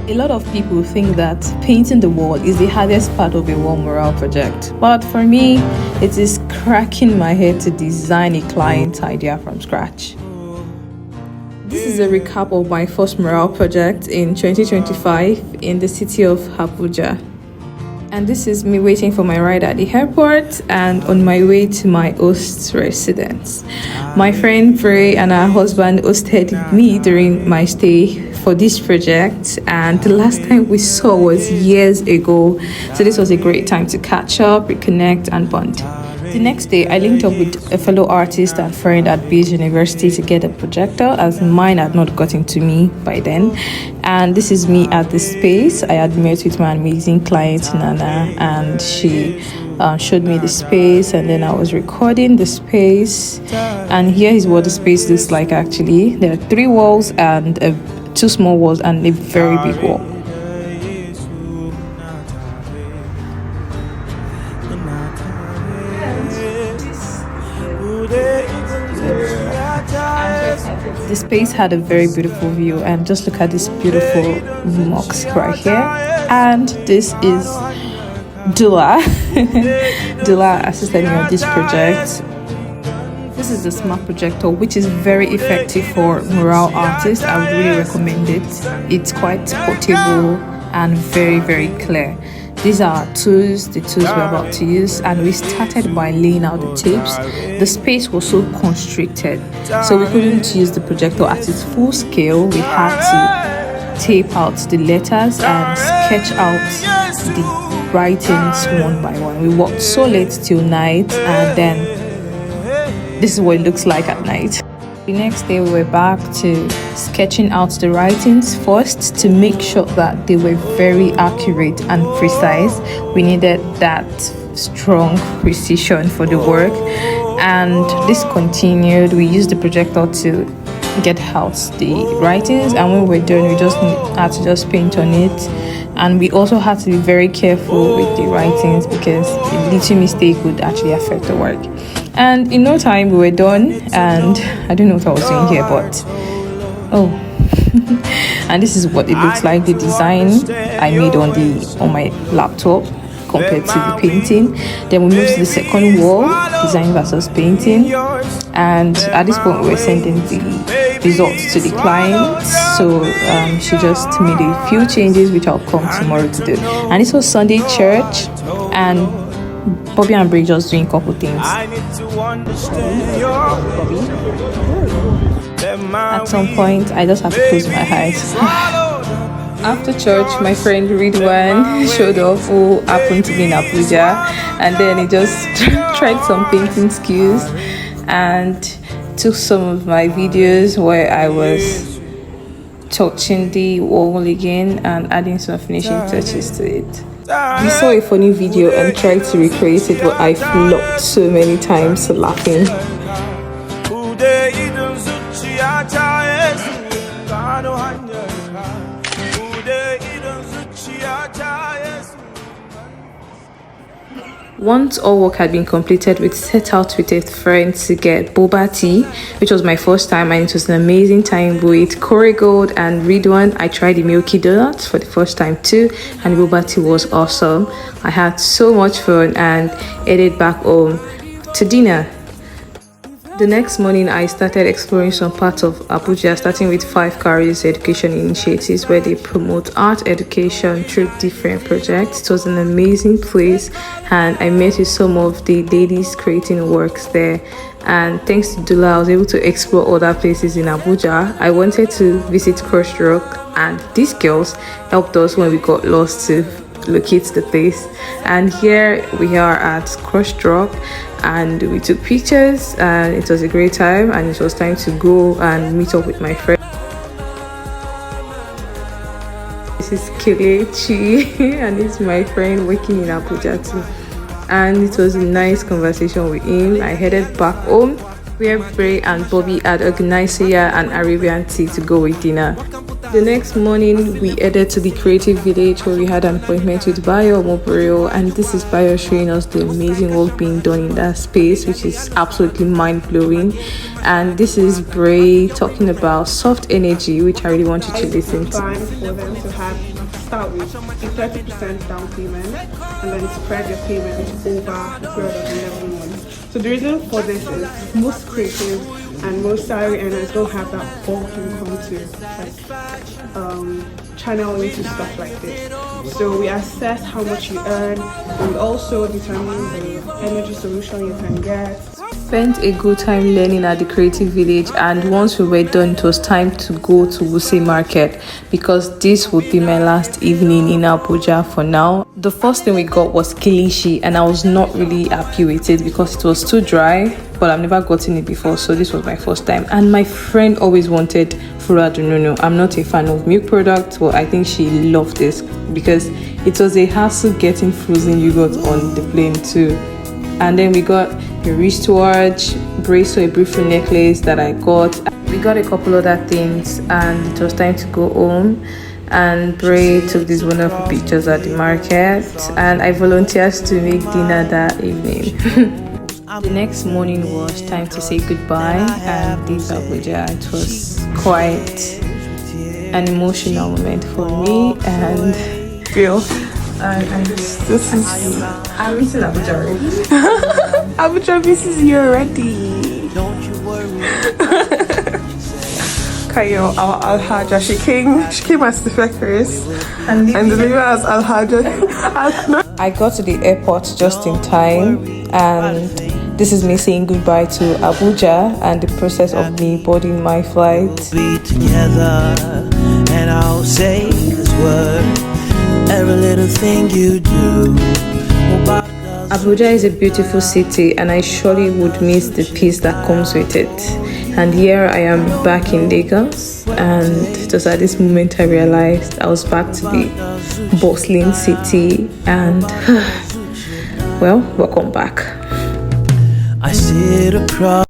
A lot of people think that painting the wall is the hardest part of a wall mural project, but for me, it is cracking my head to design a client idea from scratch. This is a recap of my first mural project in 2025 in the city of Abuja. And this is me waiting for my ride at the airport and on my way to my host's residence. My friend Frey and her husband hosted me during my stay for this project, and the last time we saw was years ago, so this was a great time to catch up, reconnect and bond. The next day, I linked up with a fellow artist and friend at Beach University to get a projector, as mine had not gotten to me by then. And this is me at the space. I had met with my amazing client, Nana, and she showed me the space, and then I was recording the space. And here is what the space looks like actually. There are 3 walls and 2 small walls and a very big wall. The space had a very beautiful view, and just look at this beautiful mosque right here. And this is Dula. Dula assisted me on this project. This is the smart projector, which is very effective for mural artists. I would really recommend it. It's quite portable and very, very clear. These are the tools we're about to use, and we started by laying out the tapes. The space was so constricted, so we couldn't use the projector at its full scale. We had to tape out the letters and sketch out the writings one by one. We worked so late till night, and then this is what it looks like at night. The next day we were back to sketching out the writings first to make sure that they were very accurate and precise. We needed that strong precision for the work, and this continued. We used the projector to get out the writings, and when we were done we just had to just paint on it. And we also had to be very careful with the writings because a little mistake would actually affect the work. And in no time we were done, and I don't know what I was doing here, but and this is what it looks like. The design I made on my laptop compared to the painting. Then we moved to the second wall, design versus painting, and at this point we were sending the results to the client, so she just made a few changes which I'll come tomorrow to do. And this was Sunday church, and Bobby and Bray just doing a couple things. At some point I just have to close my eyes. After church, my friend Ridwan showed off who happened to be in Abuja, and then he just tried some painting skills and took some of my videos where I was touching the wall again and adding some finishing touches to it. We saw a funny video and tried to recreate it, but I flopped so many times laughing. Once all work had been completed, we set out with a friend to get boba tea, which was my first time, and it was an amazing time with Gold and Ridwan. I tried the Milky Donuts for the first time too, and boba tea was awesome. I had so much fun and headed back home to dinner. The next morning, I started exploring some parts of Abuja, starting with 5 Carries Education Initiatives, where they promote art education through different projects. It was an amazing place, and I met with some of the ladies creating works there. And thanks to Dula, I was able to explore other places in Abuja. I wanted to visit Cross Rock, and these girls helped us when we got lost to locate the place. And here we are at Cross Rock, and we took pictures, and it was a great time, and it was time to go and meet up with my friend. This is Kelechi and he's my friend working in Abuja too, and it was a nice conversation with him. I headed back home where Bray and Bobby had organized here an Arabian tea to go with dinner. The next morning, we headed to the creative village where we had an appointment with Mural, and this is Bayo showing us the amazing work being done in that space, which is absolutely mind-blowing. And this is Bray talking about soft energy, which I really want you to listen to. It's fine for them to start with a 30% down payment and then spread your payment over the period of 11 months. So the reason for this is most creatives and most salary earners don't have that bulk income to channel into stuff like this. So we assess how much you earn, and we also determine the energy solution you can get. Spent a good time learning at the creative village, and once we were done, it was time to go to Wuse market because this would be my last evening in Abuja for now. The first thing we got was kilishi, and I was not really happy with it because it was too dry, but I've never gotten it before, so this was my first time. And my friend always wanted furadununu. I'm not a fan of milk products, but I think she loved this because it was a hassle getting frozen yogurt on the plane too. And then we got a wristwatch, bracelet, a beautiful necklace that I got. We got a couple other things, and it was time to go home. And Bray took these wonderful pictures at the market, and I volunteered to make dinner that evening. The next morning was time to say goodbye, and this Abuja, it was quite an emotional moment for me. And feel I'm missing Abuja already. Abuja misses you already. Don't you worry. Kayo, our Alhaja, she came as the Fekris and delivered as Alhaja. I got to the airport just in time, and this is me saying goodbye to Abuja and the process of me boarding my flight. Be together, and I'll say this word, every little thing you do. Abuja is a beautiful city, and I surely would miss the peace that comes with it. And here I am back in Lagos, and just at this moment I realized I was back to the bustling city, and well, welcome back. I sit across